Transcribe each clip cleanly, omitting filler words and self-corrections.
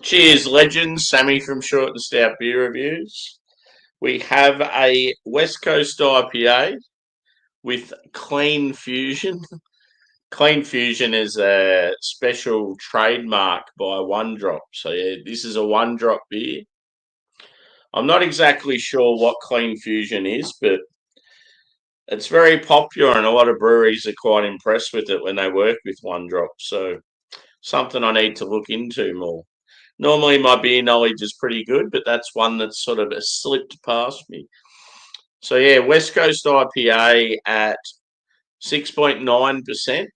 Cheers, legends. Sammy from Short and Stout Beer Reviews. We have a West Coast IPA with Clean Fusion. Clean Fusion is a special trademark by One Drop. So, yeah, this is a One Drop beer. I'm not exactly sure what Clean Fusion is, but it's very popular and a lot of breweries are quite impressed with it when they work with One Drop. So, something I need to look into more. Normally, my beer knowledge is pretty good, but that's one that's sort of slipped past me. So, yeah, West Coast IPA at 6.9%.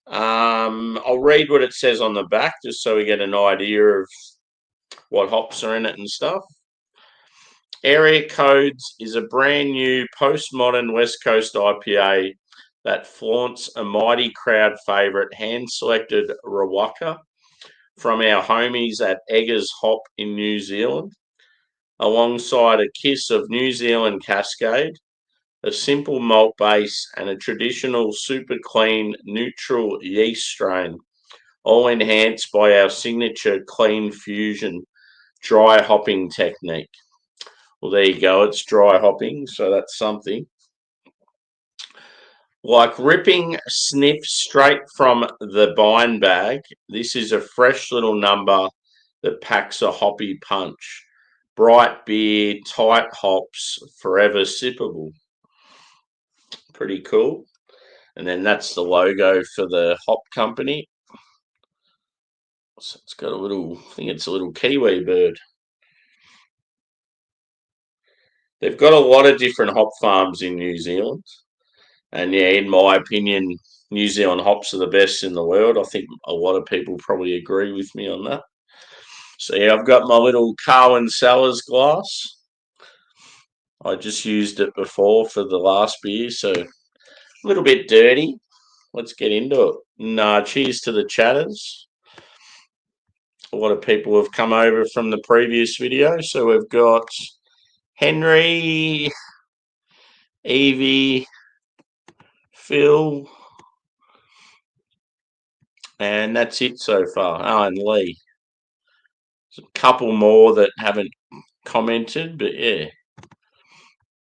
I'll read what it says on the back just so we get an idea of what hops are in it and stuff. Area Codes is a brand new postmodern West Coast IPA that flaunts a mighty crowd favourite hand-selected Rawaka from our homies at Eggers Hop in New Zealand, alongside a kiss of New Zealand Cascade, a simple malt base, and a traditional super clean neutral yeast strain, all enhanced by our signature Clean Fusion dry hopping technique. Well, there you go, it's dry hopping, so that's something. Like ripping sniff straight from the bind bag, this is a fresh little number that packs a hoppy punch. Bright beer, tight hops, forever sippable. Pretty cool. And then that's the logo for the hop company. So it's got a little, I think it's a little kiwi bird. They've got a lot of different hop farms in New Zealand. And yeah, in my opinion, New Zealand hops are the best in the world. I think a lot of people probably agree with me on that. So yeah, I've got my little Carwin Cellars glass. I just used it before for the last beer, so a little bit dirty. Let's get into it. Nah, cheers to the chatters. A lot of people have come over from the previous video. So we've got Henry, Evie, Phil, and that's it so far. Oh, and Lee. There's a couple more that haven't commented, but yeah.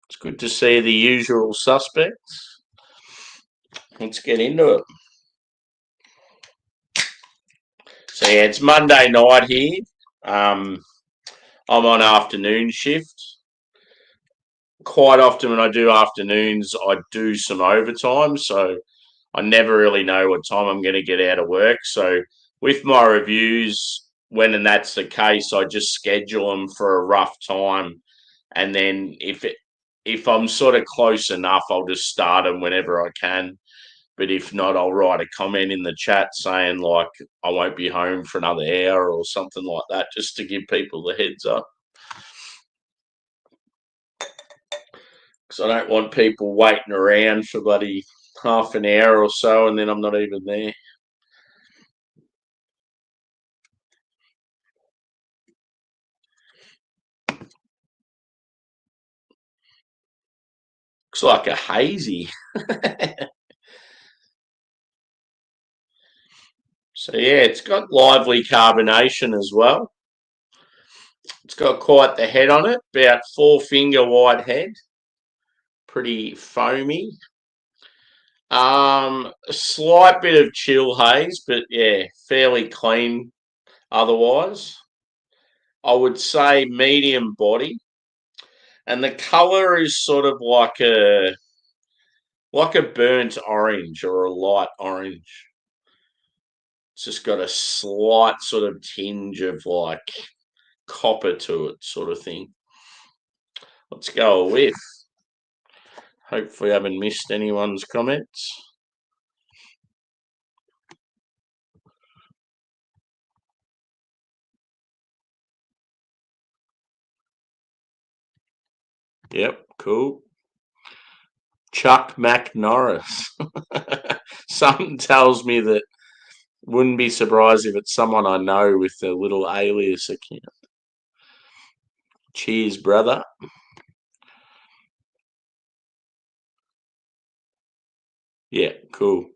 It's good to see the usual suspects. Let's get into it. So yeah, it's Monday night here. I'm on afternoon shift. Quite often when I do afternoons, I do some overtime, so I never really know what time I'm going to get out of work. So with my reviews, when and that's the case, I just schedule them for a rough time, and then if I'm sort of close enough, I'll just start them whenever I can. But if not, I'll write a comment in the chat saying like I won't be home for another hour or something like that, just to give people the heads up. Because I don't want people waiting around for bloody half an hour or so and then I'm not even there. Looks like a hazy. So yeah, it's got lively carbonation as well. It's got quite the head on it, about 4-finger wide head. Pretty foamy. A slight bit of chill haze, but yeah, fairly clean otherwise. I would say medium body. And the colour is sort of like a burnt orange or a light orange. It's just got a slight sort of tinge of like copper to it, sort of thing. Let's go with. Hopefully I haven't missed anyone's comments. Yep, cool. Chuck McNorris. Something tells me that wouldn't be surprised if it's someone I know with a little alias account. Cheers, brother. Yeah, cool.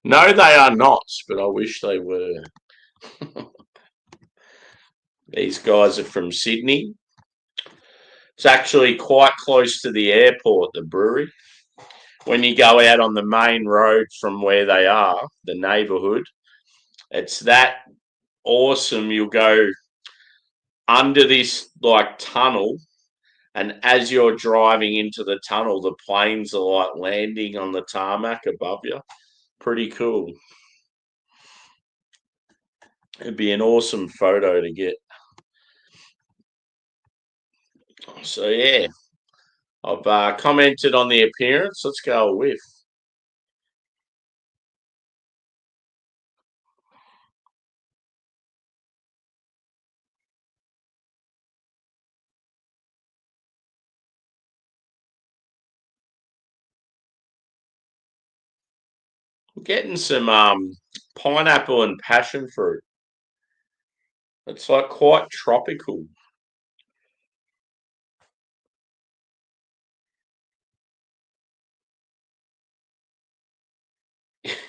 No, they are not, but I wish they were. These guys are from Sydney. It's actually quite close to the airport, the brewery. When you go out on the main road from where they are, the neighbourhood, it's that awesome. You'll go under this like tunnel, and as you're driving into the tunnel, the planes are like landing on the tarmac above you. Pretty cool. It'd be an awesome photo to get. So yeah, I've commented on the appearance. Let's go with. We're getting some pineapple and passion fruit. It's like quite tropical.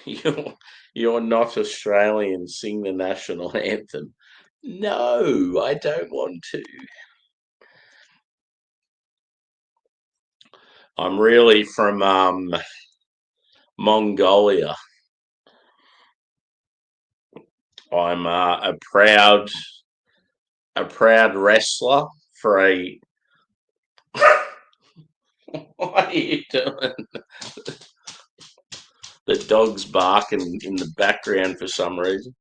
you're, you're not Australian. Sing the national anthem. No, I don't want to. I'm really from Mongolia. I'm a proud wrestler for a. What are you doing? The dog's barking in the background for some reason.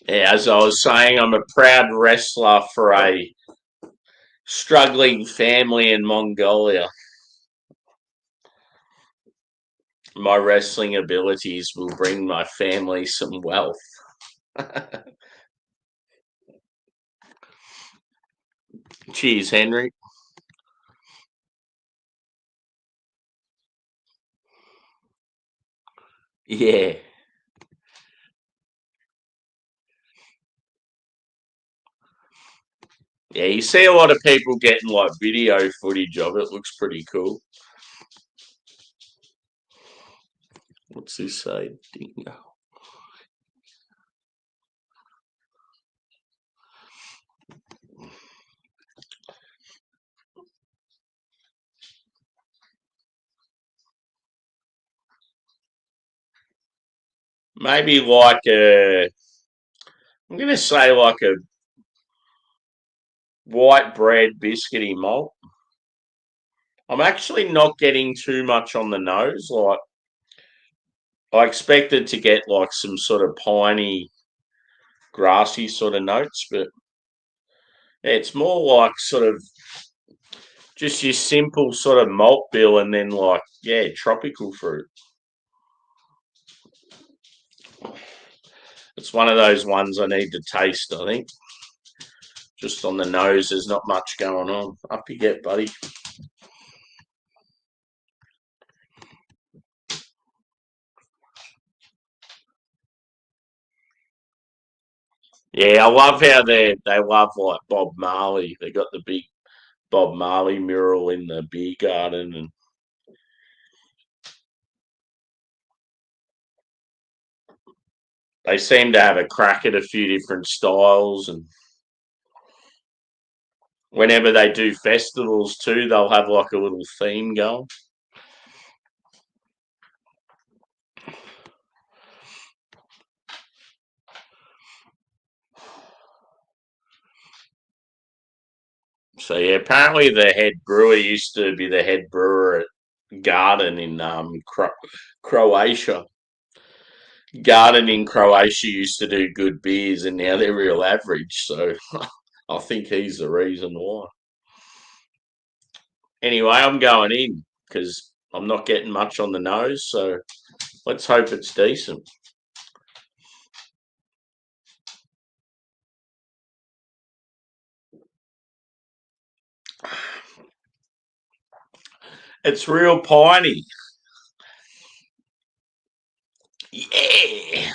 Yeah, as I was saying, I'm a proud wrestler for a struggling family in Mongolia. My wrestling abilities will bring my family some wealth. Cheers, Henry. Yeah. Yeah, you see a lot of people getting like video footage of it. Looks pretty cool. What's this say? Dingo. Maybe like I'm going to say like a white bread biscuity malt. I'm actually not getting too much on the nose. Like I expected to get like some sort of piney, grassy sort of notes, but yeah, it's more like sort of just your simple sort of malt bill and then like, yeah, tropical fruit. It's one of those ones I need to taste, I think. Just on the nose, there's not much going on. Up you get, buddy. Yeah, I love how they love like Bob Marley. They got the big Bob Marley mural in the beer garden, and they seem to have a crack at a few different styles. And whenever they do festivals too, they'll have like a little theme going. So yeah, apparently the head brewer used to be the head brewer at Garden in Croatia. Garden in Croatia used to do good beers, and now they're real average. So I think he's the reason why. Anyway, I'm going in because I'm not getting much on the nose. So let's hope it's decent. It's real piney. Yeah.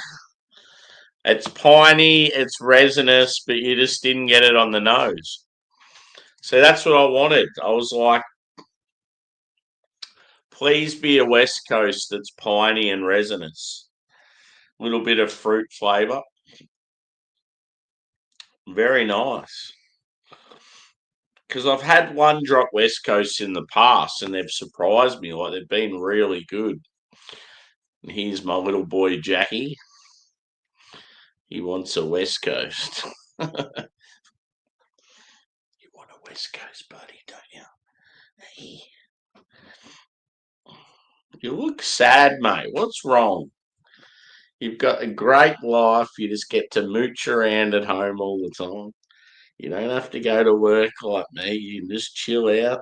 It's piney, it's resinous, but you just didn't get it on the nose. So that's what I wanted. I was like, Please be a West Coast that's piney and resinous. Little bit of fruit flavour. Very nice. Because I've had one drop West Coast in the past and they've surprised me. Like, they've been really good. And here's my little boy Jackie. He wants a West Coast. You want a West Coast, buddy, don't you? Hey. You look sad, mate. What's wrong? You've got a great life. You just get to mooch around at home all the time. You don't have to go to work like me. You can just chill out.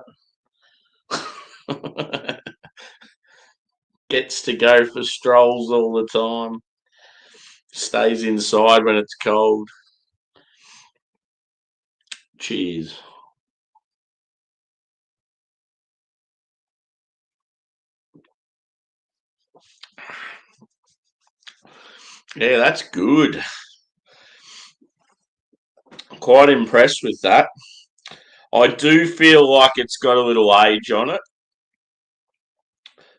Gets to go for strolls all the time. Stays inside when it's cold. Cheers. Yeah, that's good. Quite impressed with that. I do feel like it's got a little age on it.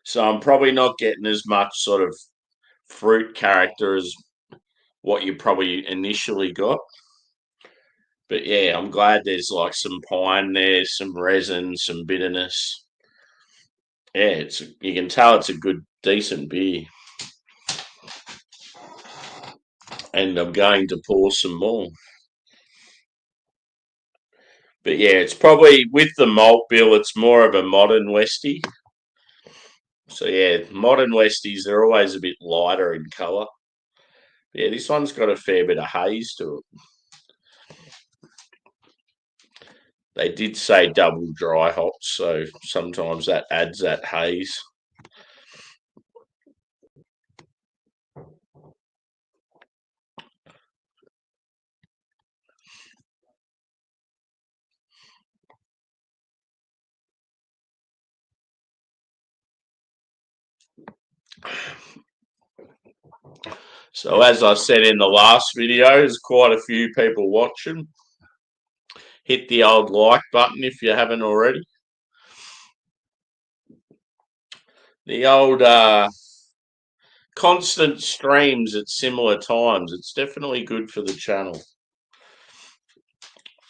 So I'm probably not getting as much sort of fruit character as what you probably initially got. But yeah, I'm glad there's like some pine there, some resin, some bitterness. Yeah, you can tell it's a good, decent beer. And I'm going to pour some more. But yeah, it's probably with the malt bill, it's more of a modern Westie. So yeah, modern Westies, they're always a bit lighter in colour. Yeah, this one's got a fair bit of haze to it. They did say double dry hops, so sometimes that adds that haze. So as I said in the last video, there's quite a few people watching. Hit the old like button if you haven't already. The old constant streams at similar times. It's definitely good for the channel.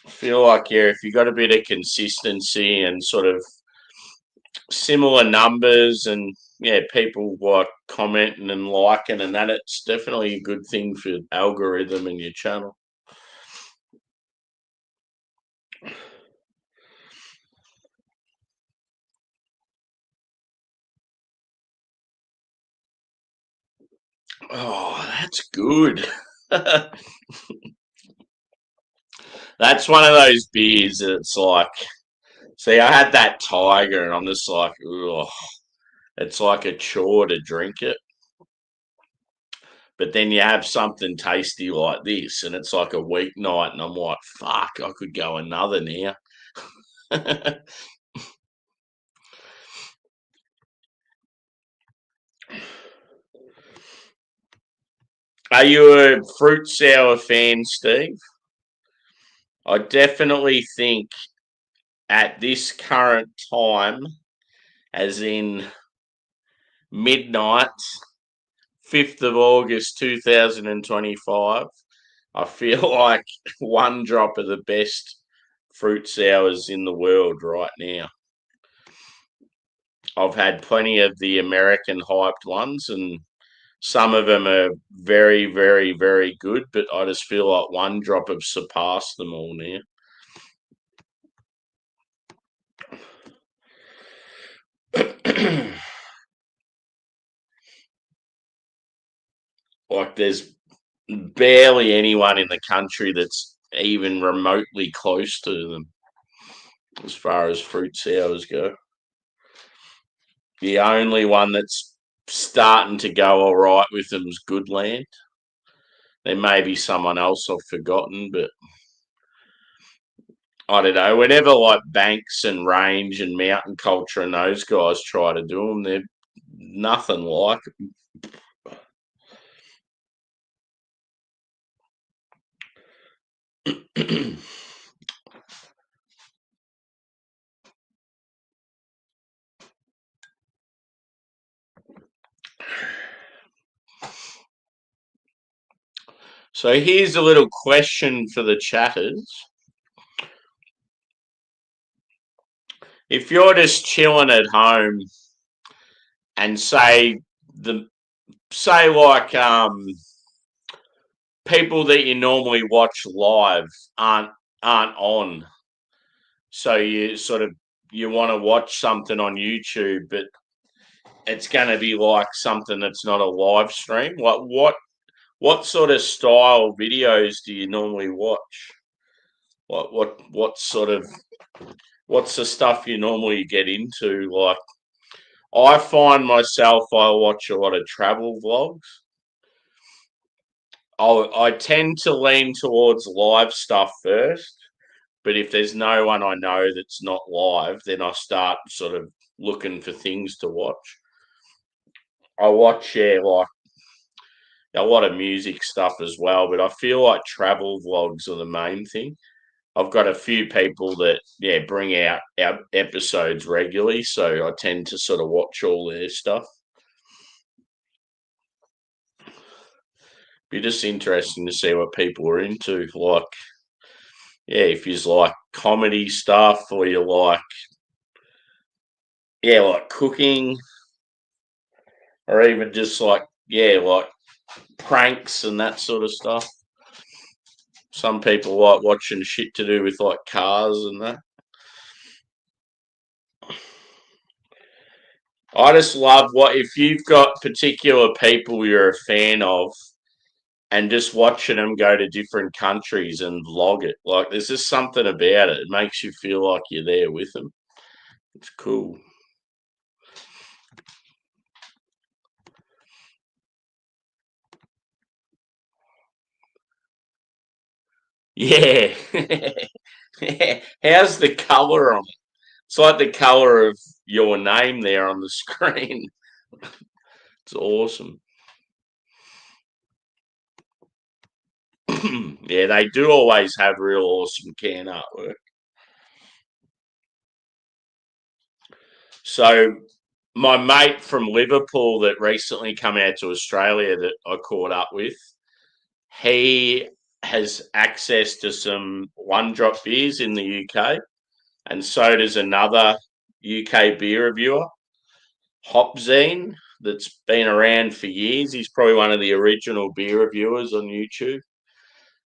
I feel like, yeah, if you got a bit of consistency and sort of similar numbers and yeah, people like commenting and liking and that, it's definitely a good thing for algorithm in your channel. Oh, that's good. That's one of those beers that's like, see, I had that Tiger and I'm just like, ugh, it's like a chore to drink it. But then you have something tasty like this and it's like a weeknight and I'm like, fuck, I could go another now. Are you a fruit sour fan, Steve? I definitely think at this current time, as in midnight, 5th of August 2025, I feel like one drop of the best fruit sours in the world right now. I've had plenty of the American hyped ones, and some of them are very, very, very good, but I just feel like one drop have surpassed them all now. Like, there's barely anyone in the country that's even remotely close to them as far as fruit sours go. The only one that's starting to go all right with them is Goodland. There may be someone else I've forgotten, but I don't know. Whenever like Banks and Range and Mountain Culture and those guys try to do them, they're nothing like it. So here's a little question for the chatters. If you're just chilling at home and say people that you normally watch live aren't on, so you want to watch something on YouTube, but it's going to be like something that's not a live stream. What sort of style videos do you normally watch? What's the stuff you normally get into? Like, I find myself, I watch a lot of travel vlogs. I tend to lean towards live stuff first, but if there's no one I know that's not live, then I start sort of looking for things to watch. I watch, like a lot of music stuff as well, but I feel like travel vlogs are the main thing. I've got a few people that bring out episodes regularly, so I tend to sort of watch all their stuff. Be just interesting to see what people are into. Like, if you like comedy stuff or you like cooking, or even just like pranks and that sort of stuff. Some people like watching shit to do with like cars and that. I just love if you've got particular people you're a fan of and just watching them go to different countries and vlog it. Like, there's just something about it. It makes you feel like you're there with them. It's cool. Yeah. How's the colour on it? It's like the colour of your name there on the screen. It's awesome. Yeah, they do always have real awesome can artwork. So my mate from Liverpool that recently come out to Australia that I caught up with, he has access to some one drop beers in the UK, and so does another UK beer reviewer, Hopzine, that's been around for years. He's probably one of the original beer reviewers on YouTube.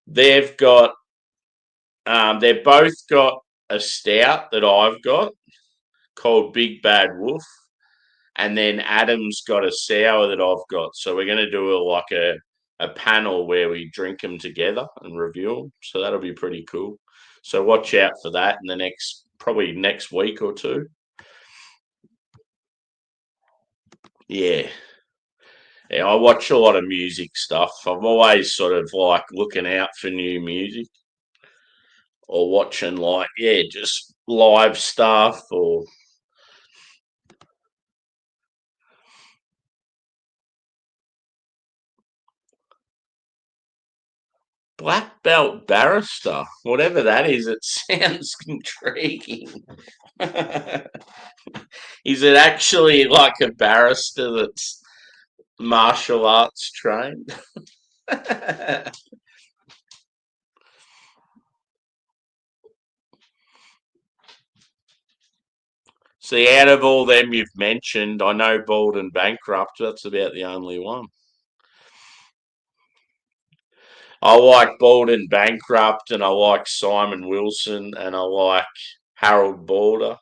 They've got, they've both got a stout that I've got called Big Bad Wolf, and then Adam's got a sour that I've got. So we're going to do a panel where we drink them together and review them. So that'll be pretty cool. So watch out for that in the probably next week or two. Yeah. Yeah, I watch a lot of music stuff. I'm always sort of like looking out for new music or watching just live stuff or black belt barrister, whatever that is. It sounds intriguing. Is it actually like a barrister that's martial arts trained? See, out of all them you've mentioned, I know Bald and Bankrupt. That's about the only one. I like Bald and Bankrupt, and I like Simon Wilson, and I like Harold Balder,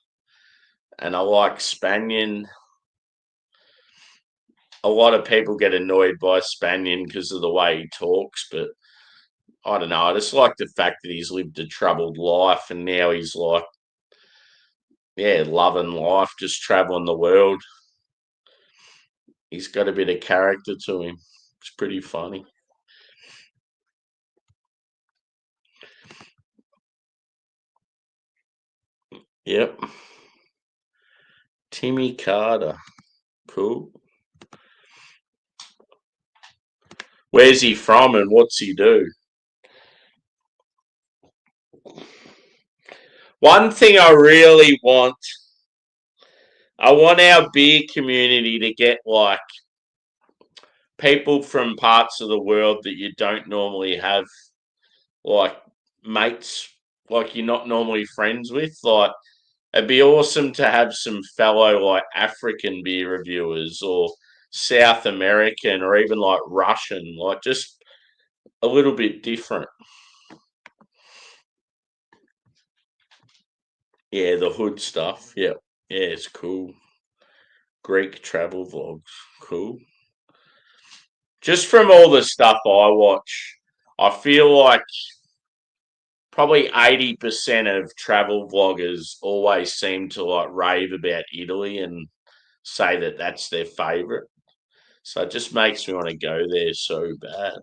and I like Spanion. A lot of people get annoyed by Spanion because of the way he talks, but I don't know. I just like the fact that he's lived a troubled life and now he's like, loving life, just traveling the world. He's got a bit of character to him. It's pretty funny. Yep. Timmy Carter. Cool. Where's he from and what's he do? One thing I really want, I want our beer community to get like people from parts of the world that you don't normally have, like mates, like you're not normally friends with. Like it'd be awesome to have some fellow like African beer reviewers or South American or even like Russian, like just a little bit different. Yeah, the hood stuff. Yeah. Yeah, it's cool. Greek travel vlogs. Cool. Just from all the stuff I watch, I feel like probably 80% of travel vloggers always seem to like rave about Italy and say that that's their favorite. So it just makes me want to go there so bad.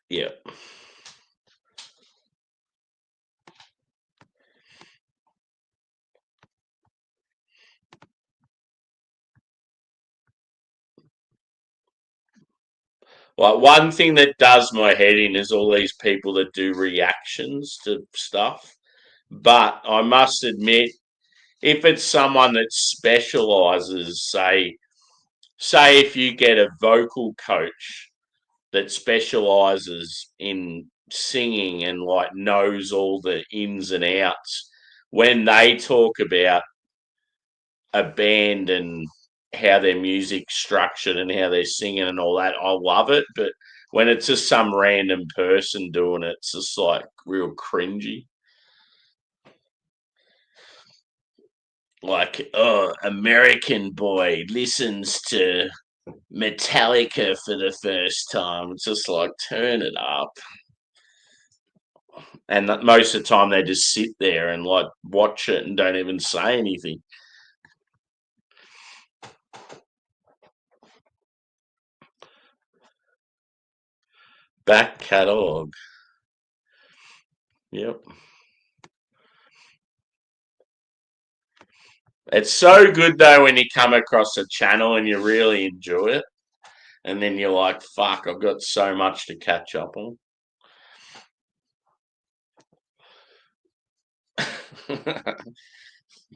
Yeah. Like one thing that does my head in is all these people that do reactions to stuff. But I must admit, if it's someone that specializes, say if you get a vocal coach that specializes in singing and like knows all the ins and outs, when they talk about a band and how their music's structured and how they're singing and all that, I love it. But when it's just some random person doing it, it's just like real cringy. Like, oh, American boy listens to Metallica for the first time. It's just like, turn it up. And most of the time they just sit there and like watch it and don't even say anything. Back catalogue. Yep. It's so good though when you come across a channel and you really enjoy it, and then you're like, "Fuck, I've got so much to catch up on."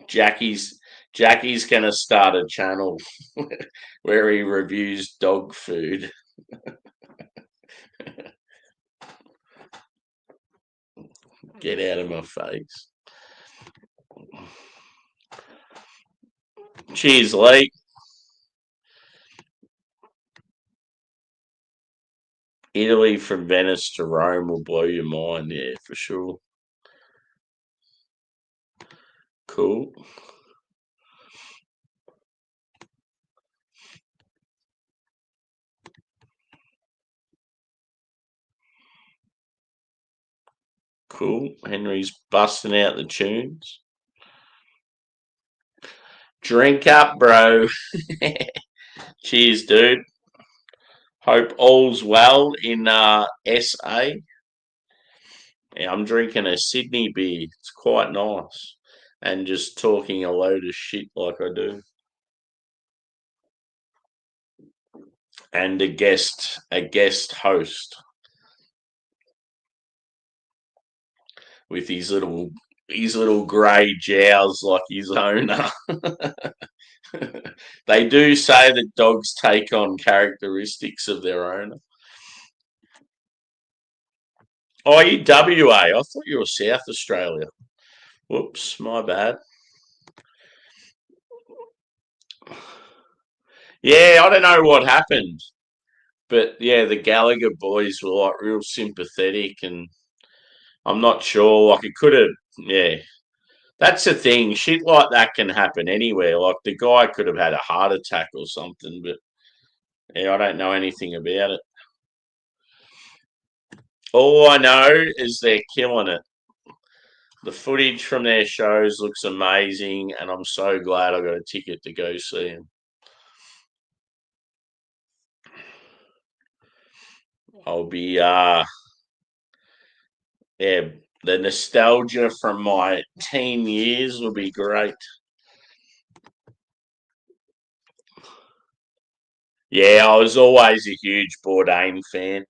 Jackie's Jackie's gonna start a channel where he reviews dog food. Get out of my face. Cheers, Lee. Italy from Venice to Rome will blow your mind, yeah, for sure. Cool. Cool. Henry's busting out the tunes. Drink up, bro. Cheers, dude. Hope all's well in SA. Yeah, I'm drinking a Sydney beer. It's quite nice. And just talking a load of shit like I do. And a guest host with his little grey jowls like his owner. They do say that dogs take on characteristics of their owner. Oh, you WA? I thought you were South Australia. Whoops, my bad. Yeah, I don't know what happened, but yeah, the Gallagher boys were like real sympathetic, and I'm not sure. Like it could have, yeah. That's the thing. Shit like that can happen anywhere. Like the guy could have had a heart attack or something, but yeah, I don't know anything about it. All I know is they're killing it. The footage from their shows looks amazing, and I'm so glad I got a ticket to go see them. I'll be, yeah, the nostalgia from my teen years will be great. Yeah, I was always a huge Bourdain fan.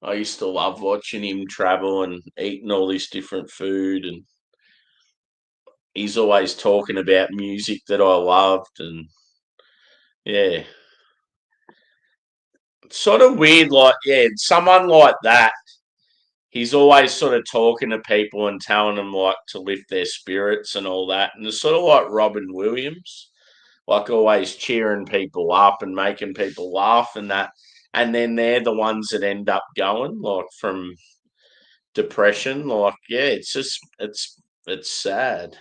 I used to love watching him travel and eating all this different food, and he's always talking about music that I loved, and Yeah. It's sort of weird, like, yeah, someone like that, he's always sort of talking to people and telling them, like, to lift their spirits and all that. And it's sort of like Robin Williams, like, always cheering people up and making people laugh and that. And then they're the ones that end up going, like, from depression. Like, yeah, it's just, it's sad.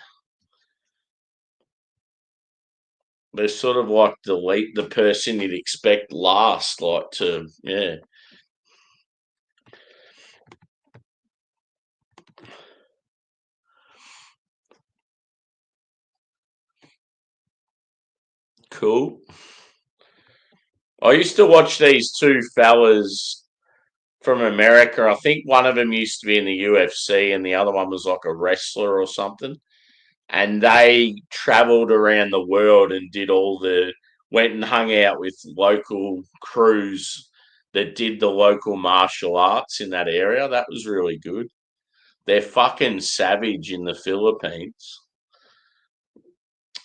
They're sort of like the person you'd expect last, like, to, yeah. Cool. I used to watch these two fellas from America. I think one of them used to be in the UFC and the other one was like a wrestler or something. And they traveled around the world and went and hung out with local crews that did the local martial arts in that area. That was really good. They're fucking savage in the Philippines.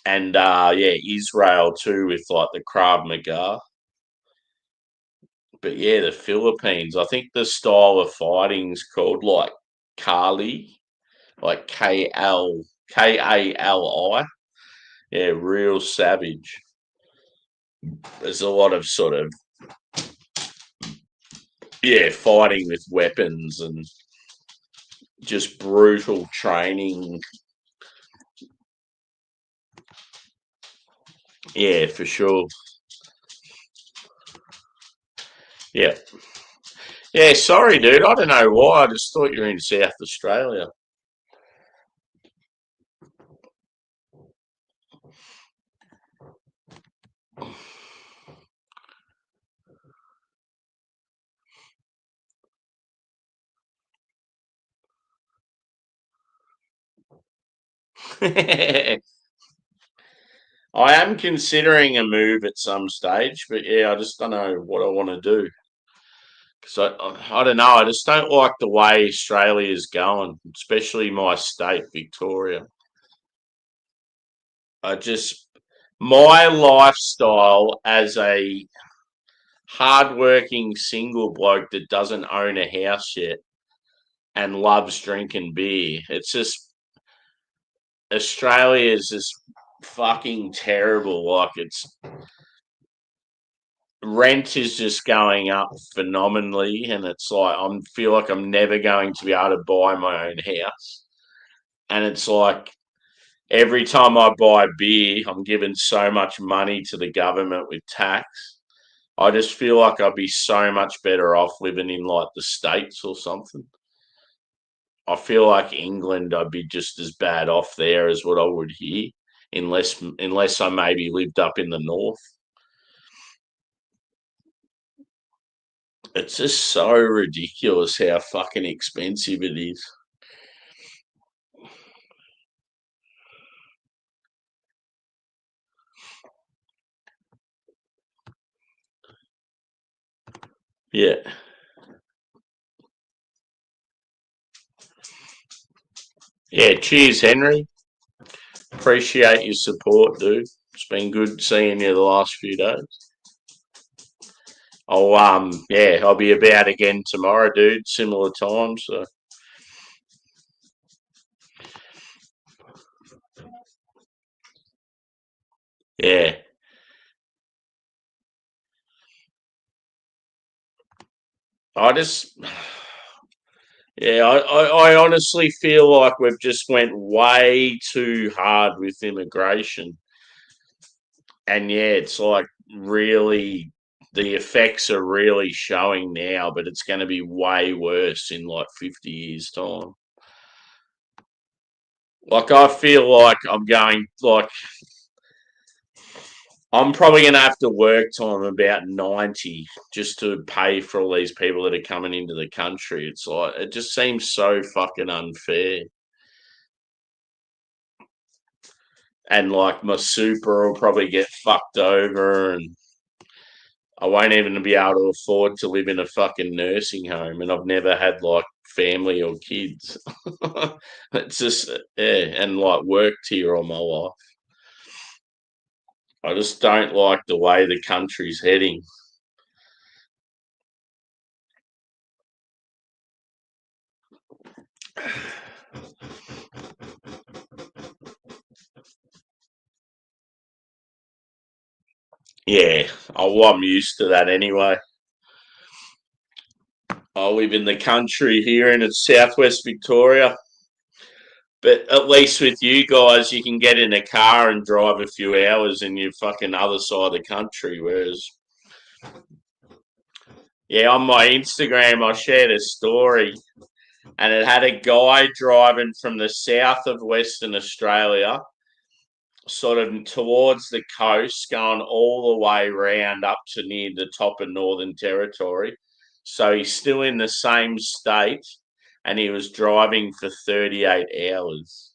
And yeah, Israel too with like the Krav Maga. But yeah, the Philippines, I think the style of fighting's called like Kali, like Kali. Yeah, real savage. There's a lot of sort of, yeah, fighting with weapons and just brutal training. Yeah, for sure. Yeah. Yeah, sorry, dude. I don't know why. I just thought you were in South Australia. I am considering a move at some stage, but yeah, I just don't know what I want to do. Because I don't know. I just don't like the way Australia is going, especially my state, Victoria. I just, my lifestyle as a hardworking single bloke that doesn't own a house yet and loves drinking beer. It's just Australia is just fucking terrible. Like, it's rent is just going up phenomenally, and it's like I feel like I'm never going to be able to buy my own house. And it's like every time I buy beer, I'm giving so much money to the government with tax. I just feel like I'd be so much better off living in like the States or something. I feel like England, I'd be just as bad off there as what I would here, unless I maybe lived up in the north. It's just so ridiculous how fucking expensive it is. Yeah. Yeah. Cheers, Henry. Appreciate your support, dude. It's been good seeing you the last few days. I'll be about again tomorrow, dude. Similar time, so yeah. I just Yeah, I honestly feel like we've just went way too hard with immigration. And yeah, it's like really the effects are really showing now, but it's going to be way worse in like 50 years' time. Like, I feel like I'm probably going to have to work till I'm about 90 just to pay for all these people that are coming into the country. It's like, it just seems so fucking unfair. And like my super will probably get fucked over, and I won't even be able to afford to live in a fucking nursing home, and I've never had like family or kids. It's just, yeah, and like worked here all my life. I just don't like the way the country's heading. Yeah, I'm used to that anyway. I live in the country here in southwest Victoria, but at least with you guys, you can get in a car and drive a few hours in your fucking other side of the country. Whereas, yeah, on my Instagram, I shared a story and it had a guy driving from the south of Western Australia, sort of towards the coast, going all the way round up to near the top of Northern Territory. So he's still in the same state and he was driving for 38 hours.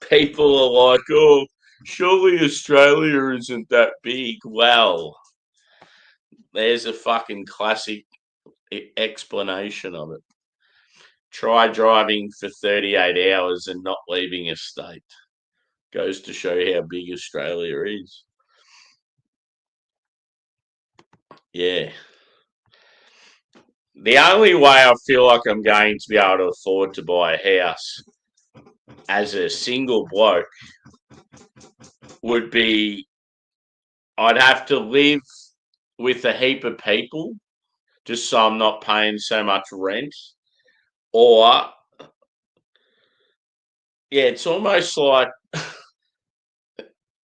People are like, oh, surely Australia isn't that big. Well, there's a fucking classic explanation of it. Try driving for 38 hours and not leaving a state. Goes to show how big Australia is. Yeah. The only way I feel like I'm going to be able to afford to buy a house as a single bloke would be I'd have to live with a heap of people just so I'm not paying so much rent. Or, yeah, it's almost like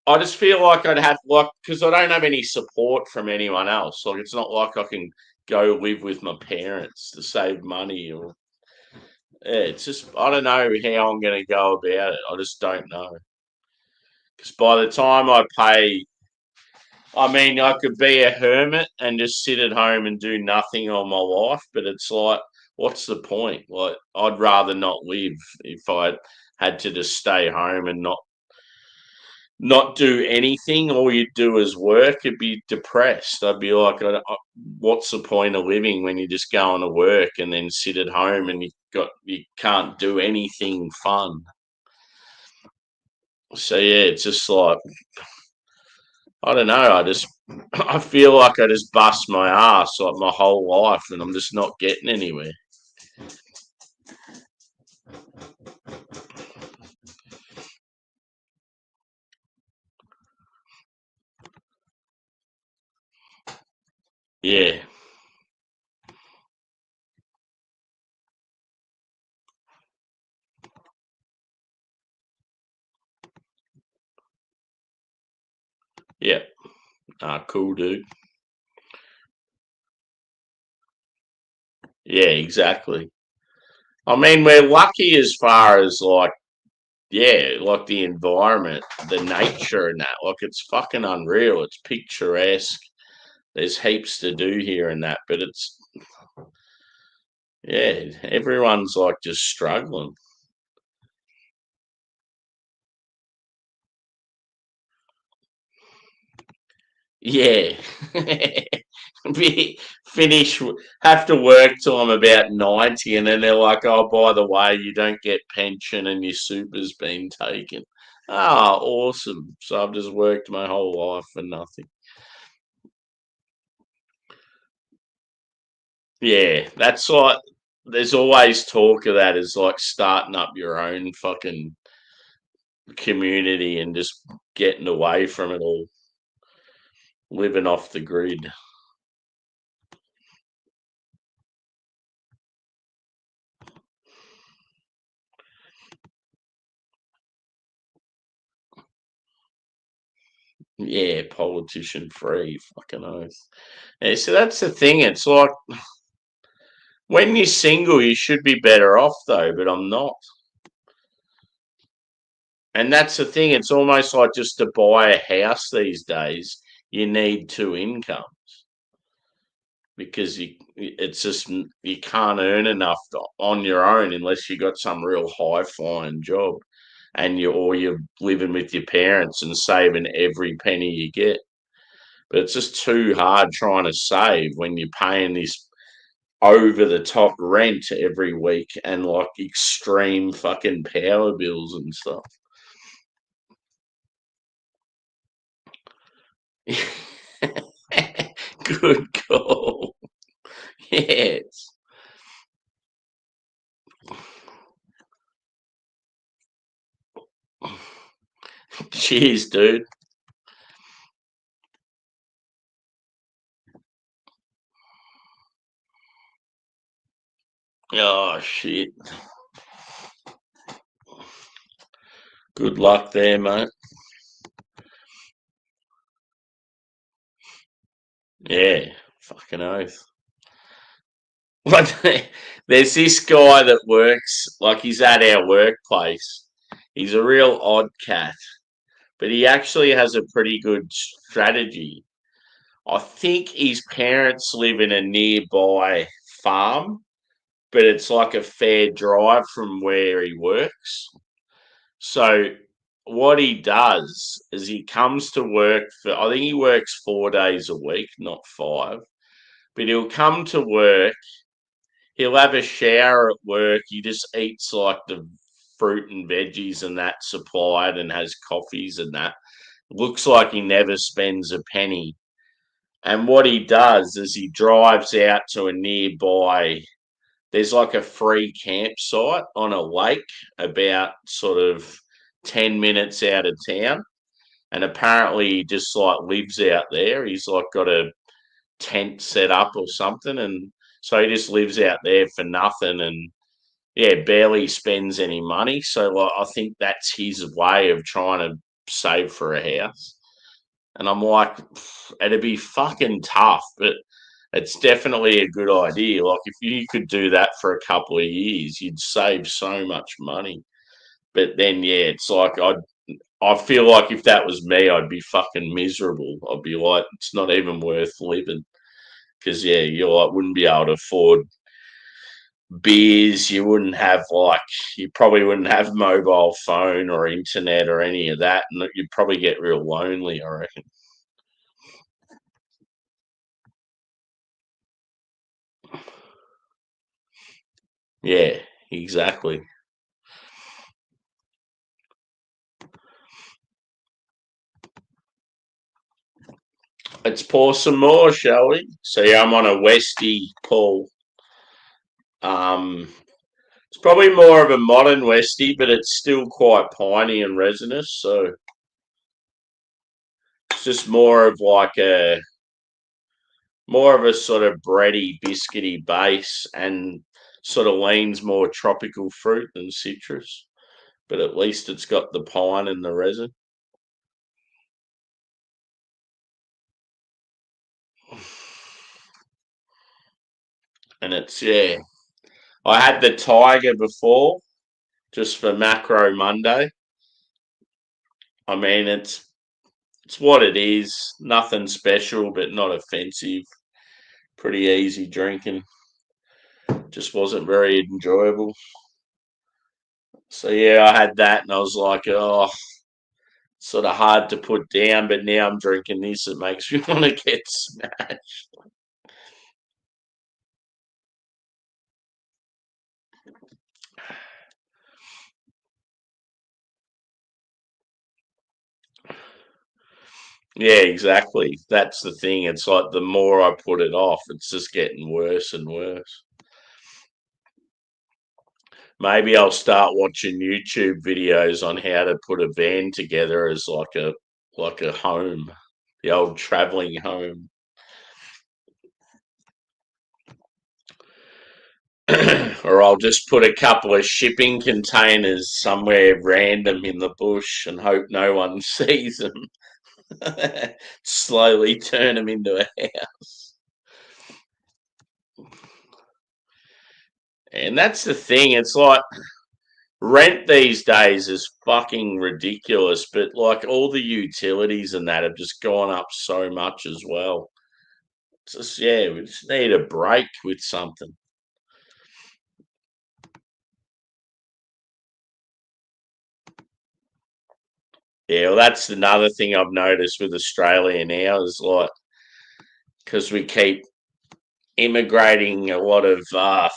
I just feel like I'd have, like, because I don't have any support from anyone else. Like, it's not like I can go live with my parents to save money or, yeah, it's just, I don't know how I'm going to go about it. I just don't know. Because by the time I pay, I mean, I could be a hermit and just sit at home and do nothing all my life, but it's like, what's the point? Like, I'd rather not live if I had to just stay home and not do anything. All you do is work. I'd be depressed. I'd be like, what's the point of living when you're just going to work and then sit at home and you can't do anything fun? So yeah, it's just like, I don't know. I feel like I just bust my ass like my whole life, and I'm just not getting anywhere. Yeah, yeah. Cool, dude. Yeah, exactly. I mean, we're lucky as far as like, yeah, like the environment, the nature, and that. Like, it's fucking unreal. It's picturesque. There's heaps to do here and that, but it's, yeah, everyone's like just struggling. Yeah. Be finish have to work till I'm about 90 and then they're like, oh, by the way, you don't get pension and your super's been taken. Ah, awesome. So I've just worked my whole life for nothing. Yeah, that's like there's always talk of that as like starting up your own fucking community and just getting away from it all, living off the grid. Yeah, politician free, fucking oath. Yeah, so that's the thing. It's like when you're single, you should be better off though, but I'm not. And that's the thing. It's almost like just to buy a house these days, you need two incomes because it's just you can't earn enough on your own unless you got some real high flying job, and you're living with your parents and saving every penny you get. But it's just too hard trying to save when you're paying this over the top rent every week and like extreme fucking power bills and stuff. Good call. Yes. Cheers, dude. Oh, shit. Good luck there, mate. Yeah, fucking oath. But there's this guy that works, like he's at our workplace. He's a real odd cat, but he actually has a pretty good strategy. I think his parents live in a nearby farm, but it's like a fair drive from where he works. So what he does is he comes to work for, I think he works 4 days a week, not five, but he'll come to work. He'll have a shower at work. He just eats like the fruit and veggies and that supplied and has coffees and that. Looks like he never spends a penny. And what he does is he drives out to a nearby, there's like a free campsite on a lake about sort of 10 minutes out of town. And apparently he just like lives out there. He's like got a tent set up or something. And so he just lives out there for nothing and yeah, barely spends any money. So like, I think that's his way of trying to save for a house. And I'm like, it'd be fucking tough, but it's definitely a good idea. Like if you could do that for a couple of years, you'd save so much money. But then yeah, it's like I feel like if that was me, I'd be fucking miserable. I'd be like, it's not even worth living because yeah, you like wouldn't be able to afford beers. You wouldn't have like you probably wouldn't have mobile phone or internet or any of that, and you'd probably get real lonely. I reckon. Yeah, exactly. Let's pour some more, shall we? So yeah, I'm on a Westie pull. Um, it's probably more of a modern Westie, but it's still quite piney and resinous. So it's just more of a sort of bready, biscuity base, and sort of leans more tropical fruit than citrus. But at least it's got the pine and the resin. And it's yeah. I had the Tiger before, just for Macro Monday. I mean, it's what it is. Nothing special, but not offensive. Pretty easy drinking. Just wasn't very enjoyable. So yeah, I had that, and I was like, oh, sort of hard to put down. But now I'm drinking this. It makes me want to get smashed. Yeah, exactly. That's the thing. It's like the more I put it off, it's just getting worse and worse. Maybe I'll start watching YouTube videos on how to put a van together as like a home, the old traveling home. Or I'll just put a couple of shipping containers somewhere random in the bush and hope no one sees them. Slowly turn them into a house. And that's the thing. It's like rent these days is fucking ridiculous, but like all the utilities and that have just gone up so much as well. It's just yeah, we just need a break with something. Yeah, well, that's another thing I've noticed with Australia now is like because we keep immigrating a lot of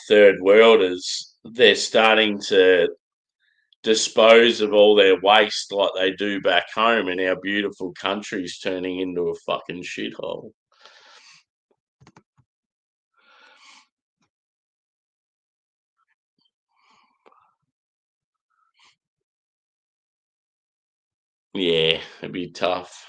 third worlders, they're starting to dispose of all their waste like they do back home, and our beautiful country's turning into a fucking shithole. Yeah, it'd be tough.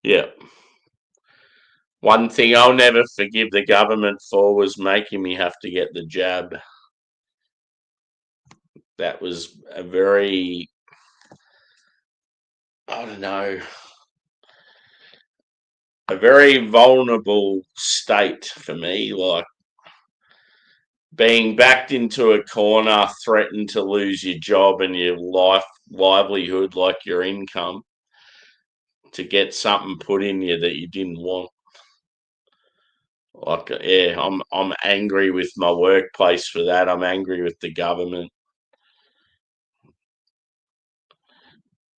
Yeah. One thing I'll never forgive the government for was making me have to get the jab. That was a very, I don't know, a very vulnerable state for me. Like being backed into a corner, threatened to lose your job and your livelihood, like your income, to get something put in you that you didn't want. Like, yeah, I'm angry with my workplace for that. I'm angry with the government.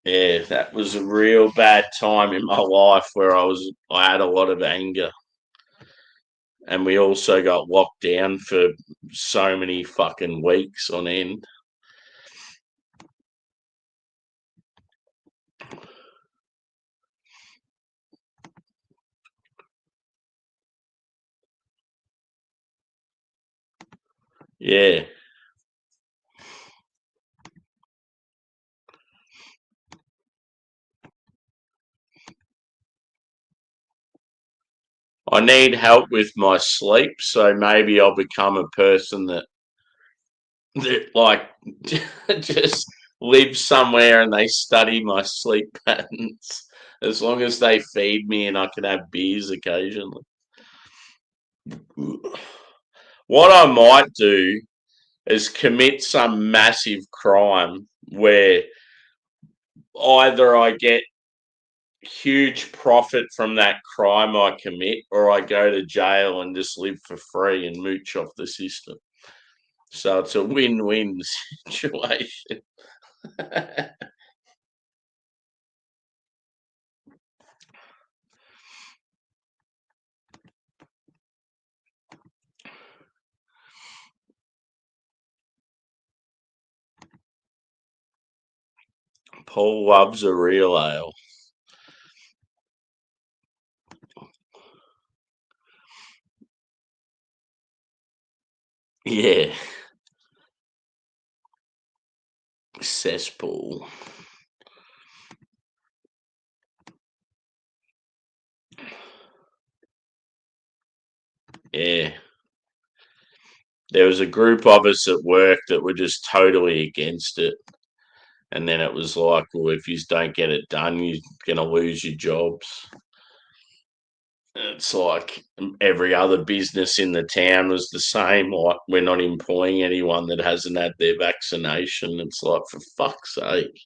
Yeah, that was a real bad time in my life where I had a lot of anger. And we also got locked down for so many fucking weeks on end. Yeah. I need help with my sleep, so maybe I'll become a person that like just lives somewhere and they study my sleep patterns. As long as they feed me and I can have beers occasionally. What I might do is commit some massive crime where either I get huge profit from that crime I commit or I go to jail and just live for free and mooch off the system. So it's a win-win situation. Paul loves a real ale. Yeah. Cesspool. Yeah. There was a group of us at work that were just totally against it. And then it was like, well, if you don't get it done, you're going to lose your jobs. It's like every other business in the town was the same. Like, we're not employing anyone that hasn't had their vaccination. It's like, for fuck's sake.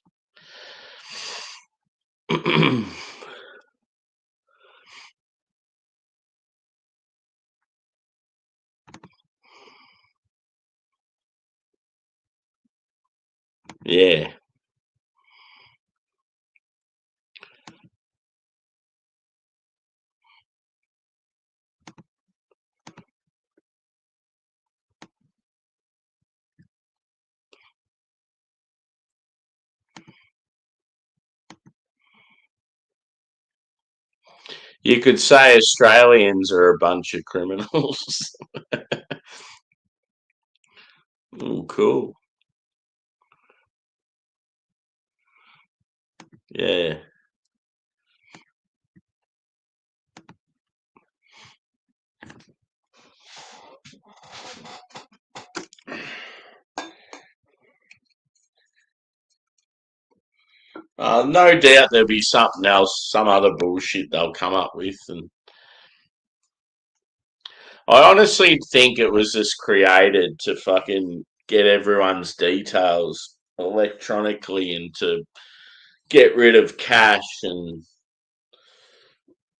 Yeah. You could say Australians are a bunch of criminals. Oh, cool. Yeah. No doubt there'll be something else, some other bullshit they'll come up with. And I honestly think it was just created to fucking get everyone's details electronically and to get rid of cash. And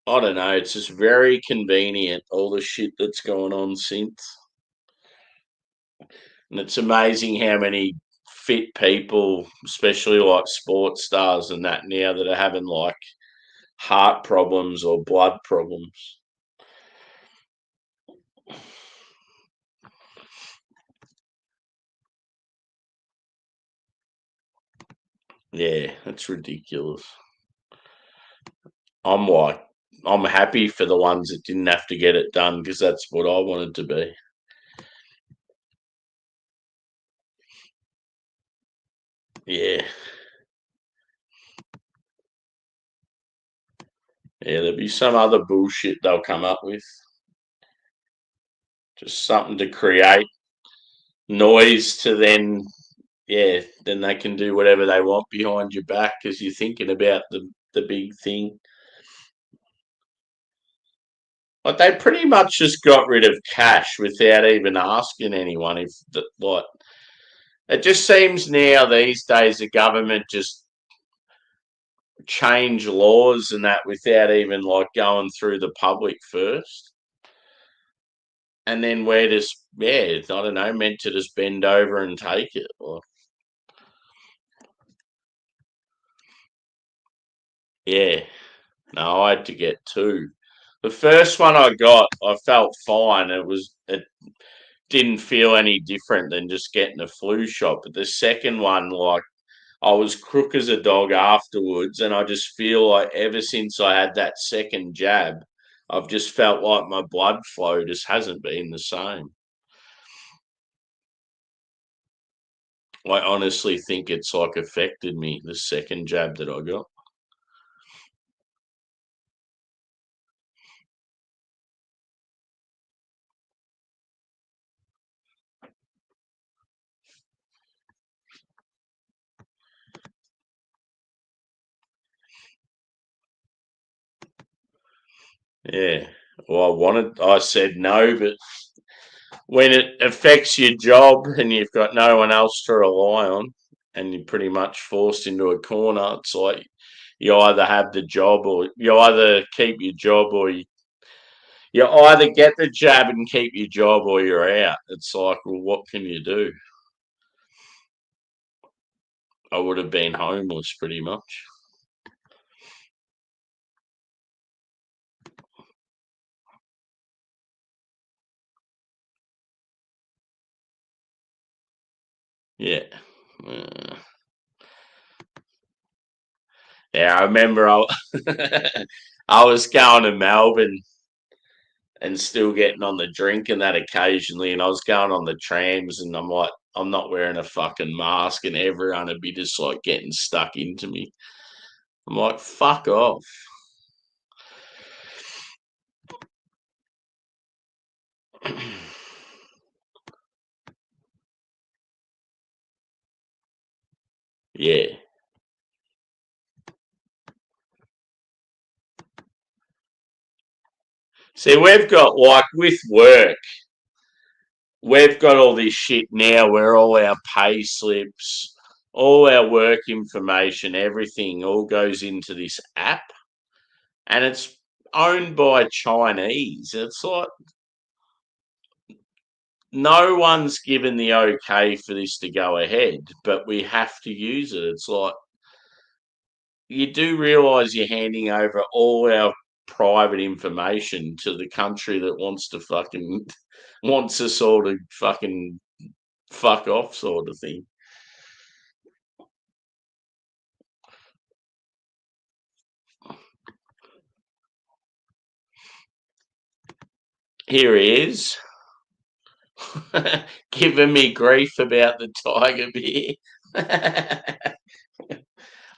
I don't know, it's just very convenient, all the shit that's gone on since. And it's amazing how many fit people, especially like sports stars and that now, that are having like heart problems or blood problems. Yeah, that's ridiculous. I'm like, I'm happy for the ones that didn't have to get it done because that's what I wanted to be. Yeah. Yeah, there'll be some other bullshit they'll come up with. Just something to create noise to then, yeah, then they can do whatever they want behind your back because you're thinking about the big thing. Like they pretty much just got rid of cash without even asking anyone if that like it just seems now these days the government just change laws and that without even like going through the public first. And then we're just yeah, I don't know, meant to just bend over and take it. Or yeah. No, I had to get two. The first one I got, I felt fine. It didn't feel any different than just getting a flu shot. But the second one, like I was crook as a dog afterwards, and I just feel like ever since I had that second jab, I've just felt like my blood flow just hasn't been the same. I honestly think it's like affected me, the second jab that I got. Yeah. Well, I said no, but when it affects your job and you've got no one else to rely on and you're pretty much forced into a corner, it's like you either have the job or you either keep your job or you either get the jab and keep your job or you're out. It's like, well, what can you do? I would have been homeless pretty much. Yeah. Uh, yeah, I remember I was going to Melbourne and still getting on the drink and that occasionally. And I was going on the trams and I'm like, I'm not wearing a fucking mask and everyone would be just like getting stuck into me. I'm like, fuck off. Yeah. See, we've got like with work, we've got all this shit now where all our pay slips, all our work information, everything all goes into this app and it's owned by Chinese. It's like no one's given the okay for this to go ahead, but we have to use it. It's like you do realize you're handing over all our private information to the country that wants to fucking wants to sort of fucking fuck off sort of thing. Here he is, giving me grief about the tiger beer.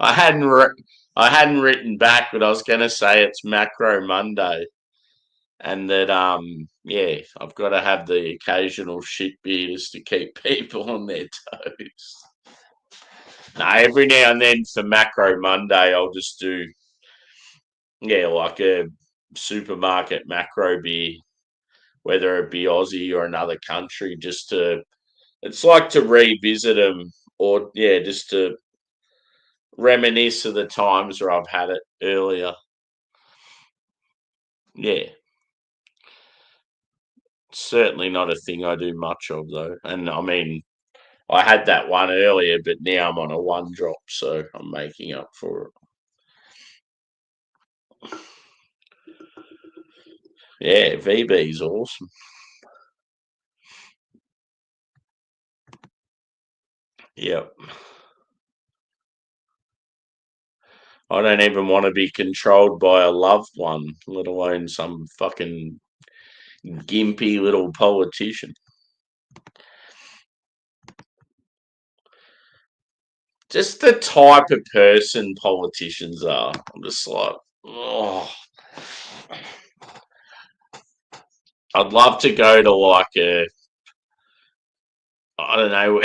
I hadn't I hadn't written back, but I was going to say it's Macro Monday, and that yeah, I've got to have the occasional shit beers to keep people on their toes. No, every now and then for Macro Monday, I'll just do yeah, like a supermarket macro beer, whether it be Aussie or another country, just to it's like to revisit them or yeah, just to reminisce of the times where I've had it earlier. Yeah, certainly not a thing I do much of though. And I mean, I had that one earlier, but now I'm on a one drop, so I'm making up for it. Yeah, VB's awesome. Yep. I don't even want to be controlled by a loved one, let alone some fucking gimpy little politician. Just the type of person politicians are. I'm just like, oh. I'd love to go to like I don't know,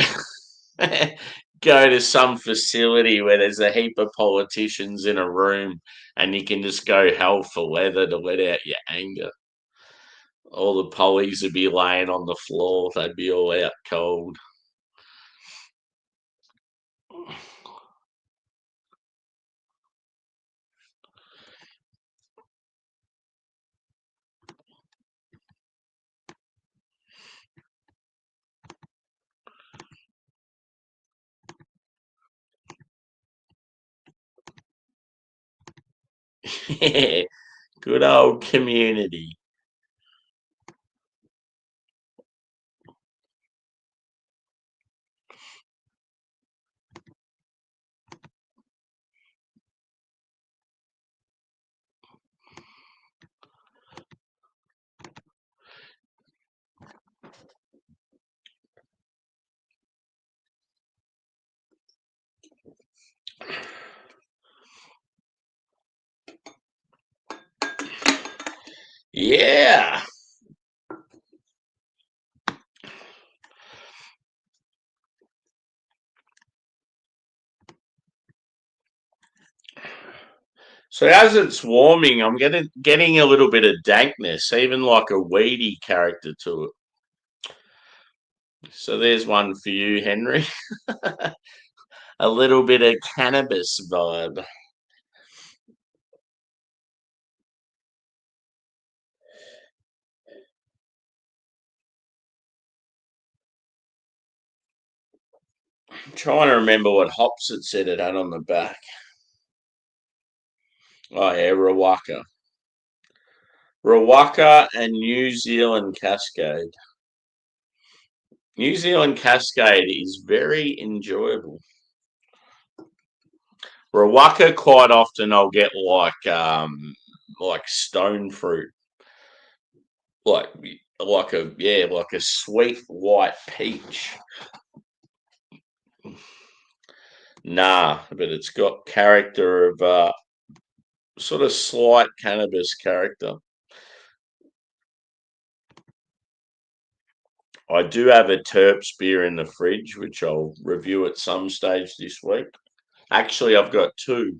go to some facility where there's a heap of politicians in a room and you can just go hell for leather to let out your anger. All the pollies would be laying on the floor. They'd be all out cold. Good old community. Yeah. So as it's warming, I'm getting a little bit of dankness, even like a weedy character to it. So there's one for you, Henry. A little bit of cannabis vibe. I'm trying to remember what hops it said it had on the back. Oh yeah, Rawaka. Rawaka and New Zealand Cascade. New Zealand Cascade is very enjoyable. Rawaka, quite often I'll get like stone fruit, like like a sweet white peach. Nah, but it's got character of sort of slight cannabis character. I do have a Terps beer in the fridge, which I'll review at some stage this week. Actually, I've got two.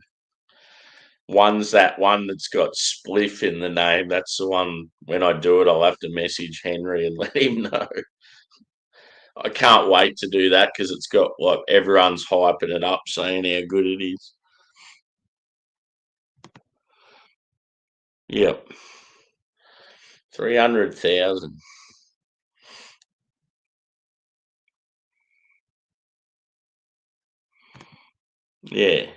One's that one that's got spliff in the name. That's the one. When I do it, I'll have to message Henry and let him know. I can't wait to do that because it's got like everyone's hyping it up, saying how good it is. Yep, 300,000. Yeah.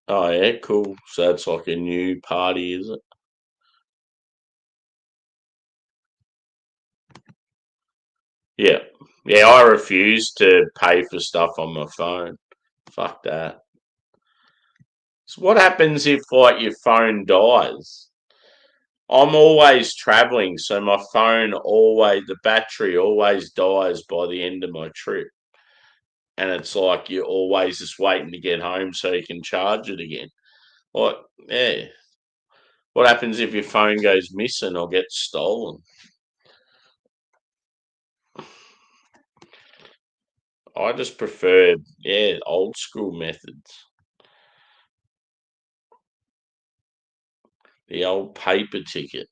Oh yeah, cool. So it's like a new party, is it? Yeah. Yeah, I refuse to pay for stuff on my phone. Fuck that. So what happens if like your phone dies? I'm always traveling, so my phone always the battery always dies by the end of my trip. And it's like you're always just waiting to get home so you can charge it again. What yeah. What happens if your phone goes missing or gets stolen? I just prefer, old school methods. The old paper ticket.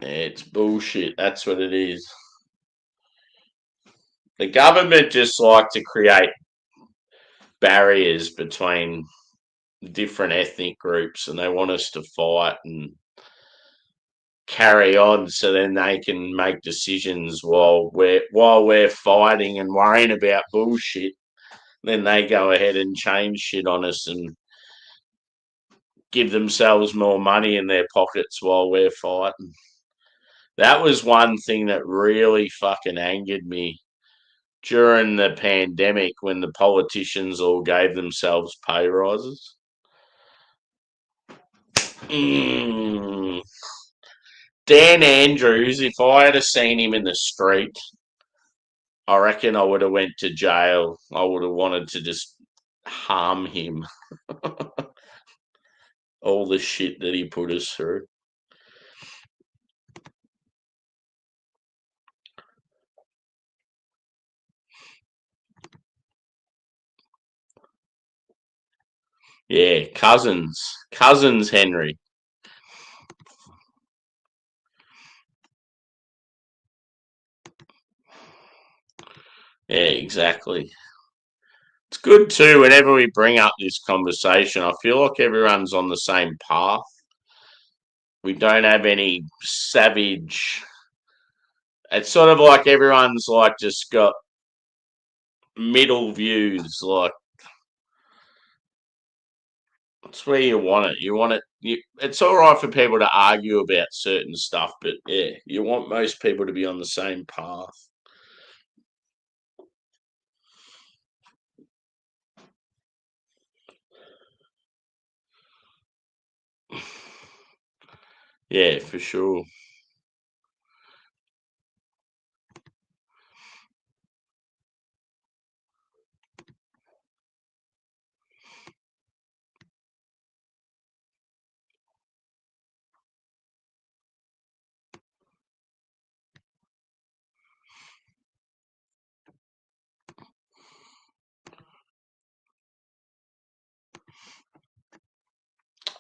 Yeah, it's bullshit. That's what it is. The government just like to create barriers between different ethnic groups, and they want us to fight and carry on so then they can make decisions while we're fighting and worrying about bullshit. Then they go ahead and change shit on us and give themselves more money in their pockets while we're fighting. That was one thing that really fucking angered me during the pandemic when the politicians all gave themselves pay rises. Dan Andrews, if I had seen him in the street, I reckon I would have went to jail. I would have wanted to just harm him. All the shit that he put us through. Yeah, Cousins Henry. Yeah, exactly. It's good too whenever we bring up this conversation. I feel like everyone's on the same path. We don't have any savage. It's sort of like everyone's like just got middle views. Like it's where you want it. You want it. It's all right for people to argue about certain stuff, but yeah, you want most people to be on the same path. Yeah, for sure.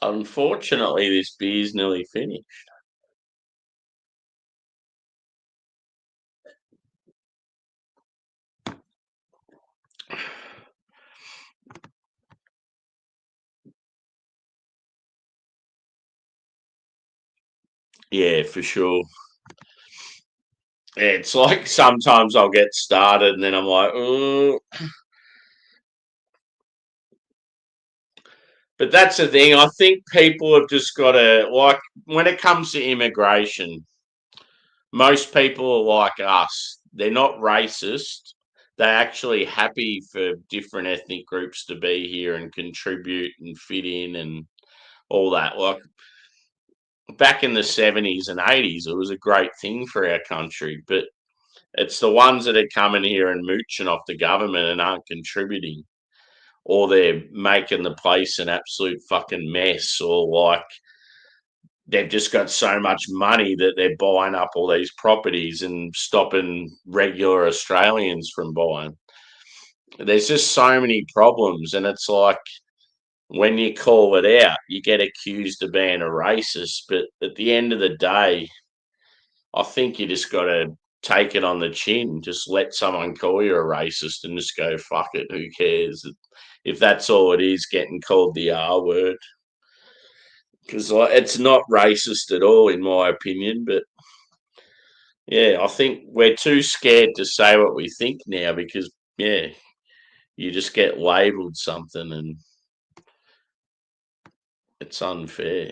Unfortunately, this beer's nearly finished. Yeah, for sure. Yeah, it's like sometimes I'll get started and then I'm like, oh. But that's the thing. I think people have just got to, like, when it comes to immigration, most people are like us. They're not racist. They're actually happy for different ethnic groups to be here and contribute and fit in and all that. Like, back in the 70s and 80s, it was a great thing for our country. But it's the ones that are coming here and mooching off the government and aren't contributing, or they're making the place an absolute fucking mess, or like they've just got so much money that they're buying up all these properties and stopping regular Australians from buying. There's just so many problems, and it's like when you call it out, you get accused of being a racist. But at the end of the day, I think you just got to take it on the chin. Just let someone call you a racist and just go, fuck it, who cares? If that's all it is, getting called the R word. Because it's not racist at all, in my opinion. But yeah, I think we're too scared to say what we think now because, yeah, you just get labelled something and it's unfair.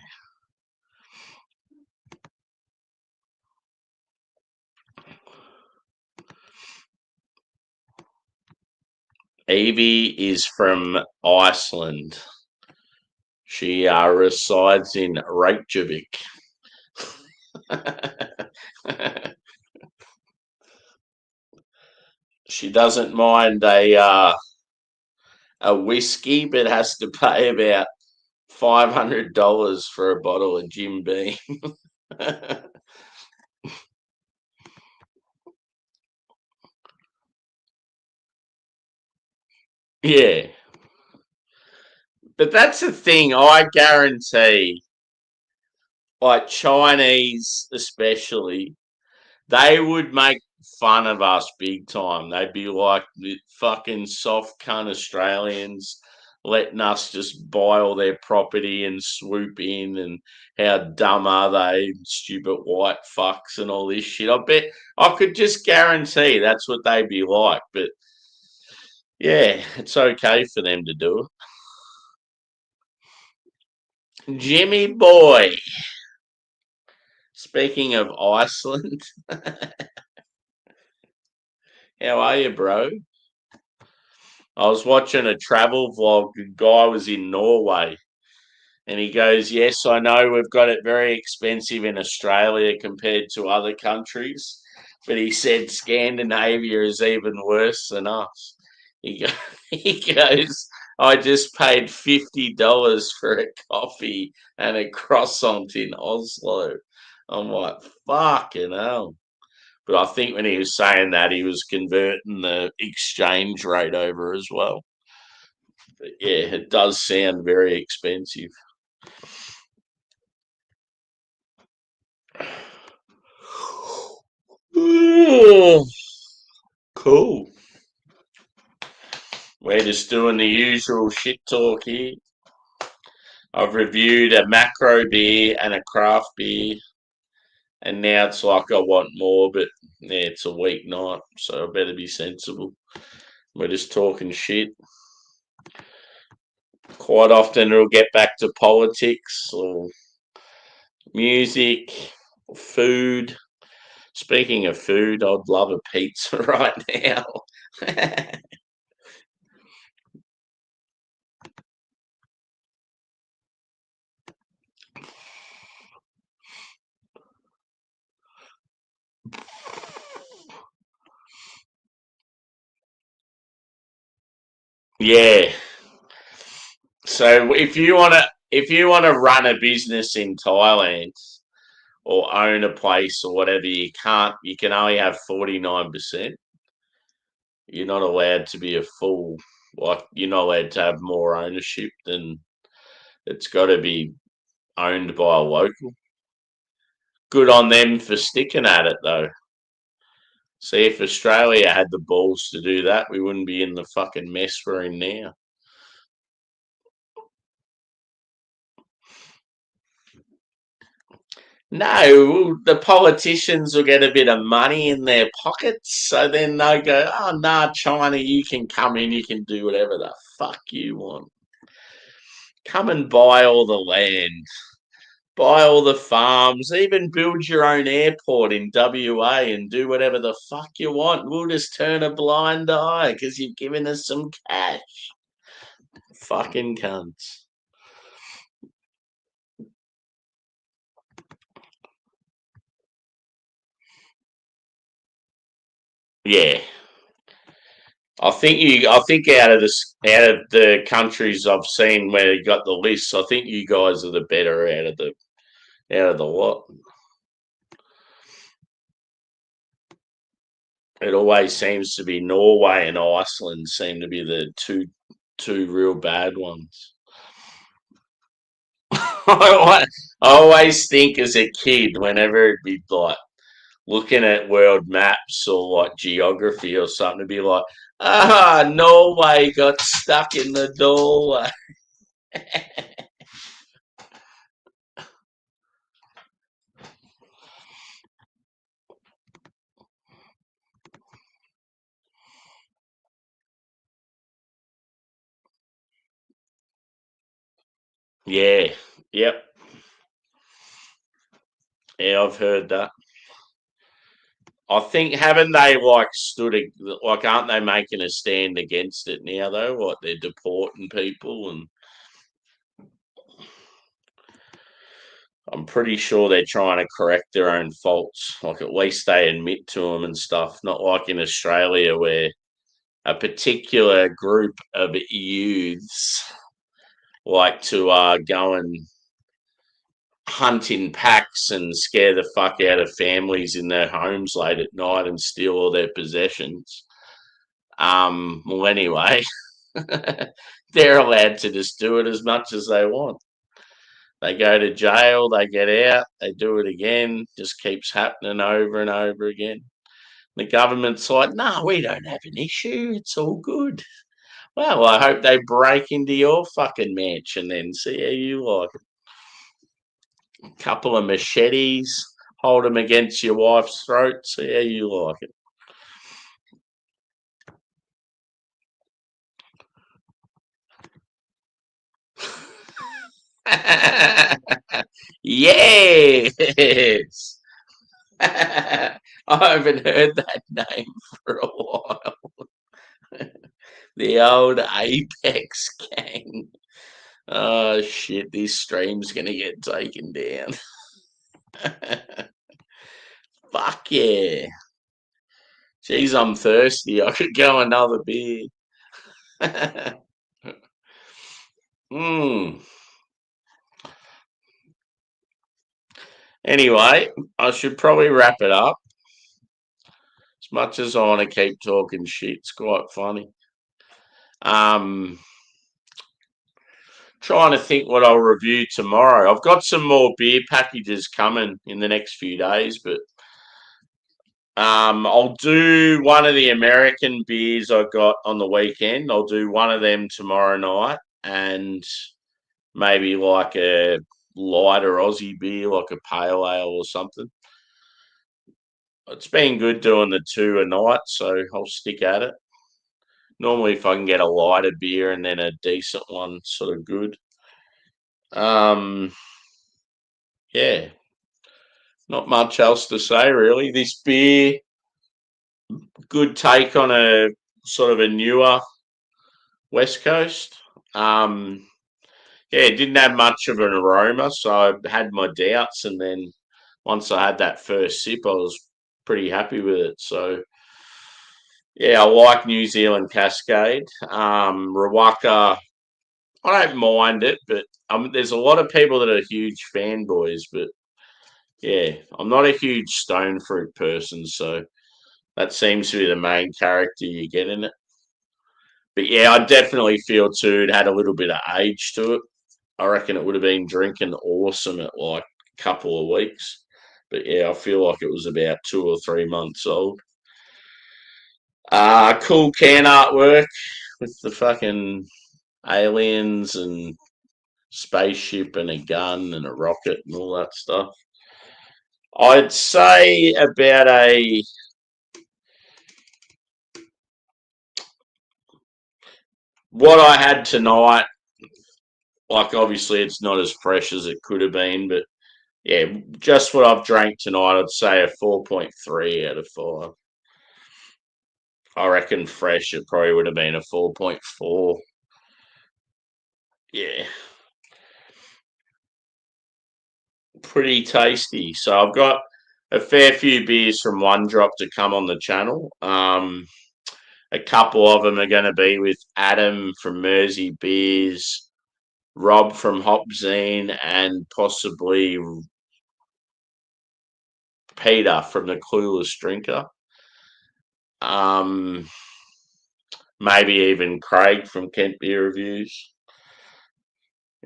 Evie is from Iceland. She resides in Reykjavik. She doesn't mind a whiskey, but has to pay about $500 for a bottle of Jim Beam. Yeah, but that's the thing. I guarantee, like Chinese especially, they would make fun of us big time. They'd be like the fucking soft cunt Australians letting us just buy all their property and swoop in, and how dumb are they, stupid white fucks and all this shit. I bet I could just guarantee that's what they'd be like. But yeah, it's okay for them to do it. Jimmy boy. Speaking of Iceland, how are you, bro? I was watching a travel vlog. The guy was in Norway, and he goes, "Yes, I know we've got it very expensive in Australia compared to other countries, but he said Scandinavia is even worse than us." He, go, he goes, "I just paid $50 for a coffee and a croissant in Oslo." I'm like, fucking hell. But I think when he was saying that, he was converting the exchange rate over as well. But yeah, it does sound very expensive. Cool. We're just doing the usual shit talk here. I've reviewed a macro beer and a craft beer, and now it's like I want more, but yeah, it's a weeknight, so I better be sensible. We're just talking shit. Quite often it'll get back to politics or music, food. Speaking of food, I'd love a pizza right now. Yeah. So if you want to run a business in Thailand or own a place or whatever, you can only have 49%. You're not allowed to be a full, like you're not allowed to have more ownership than it's got to be owned by a local. Good on them for sticking at it though. See, if Australia had the balls to do that, we wouldn't be in the fucking mess we're in now. No, the politicians will get a bit of money in their pockets, so then they go, "Oh, nah, China, you can come in, you can do whatever the fuck you want. Come and buy all the land, buy all the farms, even build your own airport in WA and do whatever the fuck you want. We'll just turn a blind eye because you've given us some cash." Fucking cunts. Yeah. I think out of the countries I've seen where you got the lists, I think you guys are the better out of the lot. It always seems to be Norway and Iceland seem to be the two real bad ones. I always think as a kid, whenever it'd be like looking at world maps or like geography or something, to be like, Norway got stuck in the doorway. Yeah, yep, yeah, I've heard that. I think haven't they like like aren't they making a stand against it now though? Like they're deporting people, and I'm pretty sure they're trying to correct their own faults. Like at least they admit to them and stuff. Not like in Australia where a particular group of youths like to go and hunt in packs and scare the fuck out of families in their homes late at night and steal all their possessions. Well, anyway, they're allowed to just do it as much as they want. They go to jail, they get out, they do it again, just keeps happening over and over again. The government's like, no, we don't have an issue. It's all good. Well, I hope they break into your fucking mansion then. See how you like it. A couple of machetes, hold them against your wife's throat. See how you like it. Yes. I haven't heard that name for a while. The old Apex gang. Oh shit, this stream's gonna get taken down. Fuck yeah. Jeez, I'm thirsty. I could go another beer. Hmm. Anyway, I should probably wrap it up. As much as I want to keep talking shit, it's quite funny. Trying to think what I'll review tomorrow. I've got some more beer packages coming in the next few days, but I'll do one of the American beers I got on the weekend. I'll do one of them tomorrow night, and maybe like a lighter Aussie beer, like a pale ale or something. It's been good doing the two a night, so I'll stick at it. Normally, if I can get a lighter beer and then a decent one, sort of good. Yeah, not much else to say really. This beer, good take on a sort of a newer West Coast. Yeah, it didn't have much of an aroma, so I had my doubts, and then once I had that first sip, I was pretty happy with it. So yeah, I like New Zealand Cascade. Rawaka, I don't mind it, but there's a lot of people that are huge fanboys, but yeah, I'm not a huge stone fruit person, so that seems to be the main character you get in it. But yeah, I definitely feel too it had a little bit of age to it. I reckon it would have been drinking awesome at like a couple of weeks. But yeah, I feel like it was about 2 or 3 months old. Cool can artwork with the fucking aliens and spaceship and a gun and a rocket and all that stuff. I'd say about a what I had tonight. Like obviously, it's not as fresh as it could have been, but yeah, just what I've drank tonight, I'd say a 4.3 out of 5. I reckon fresh, it probably would have been a 4.4. Yeah, pretty tasty. So I've got a fair few beers from One Drop to come on the channel. A couple of them are going to be with Adam from Mersey Beers, Rob from Hopzine, and possibly Peter from the Clueless Drinker. Maybe even Craig from Kent Beer Reviews.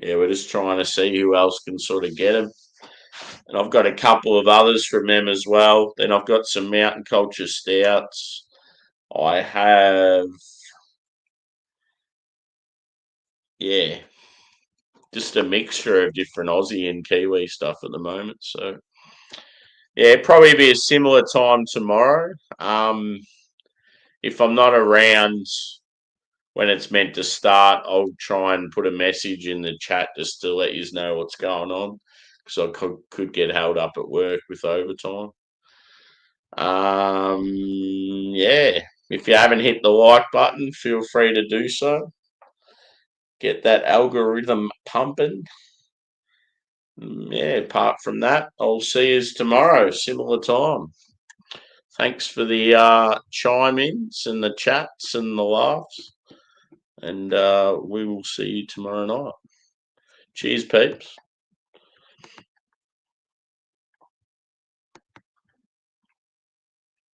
Yeah, we're just trying to see who else can sort of get them. And I've got a couple of others from them as well. Then I've got some Mountain Culture Stouts. I have, yeah, just a mixture of different Aussie and Kiwi stuff at the moment. So, yeah, probably be a similar time tomorrow. If I'm not around when it's meant to start, I'll try and put a message in the chat just to let you know what's going on, because I could get held up at work with overtime. Yeah, if you haven't hit the like button, feel free to do so. Get that algorithm pumping. Yeah, apart from that, I'll see you tomorrow, similar time. Thanks for the chime-ins and the chats and the laughs. And we will see you tomorrow night. Cheers, peeps.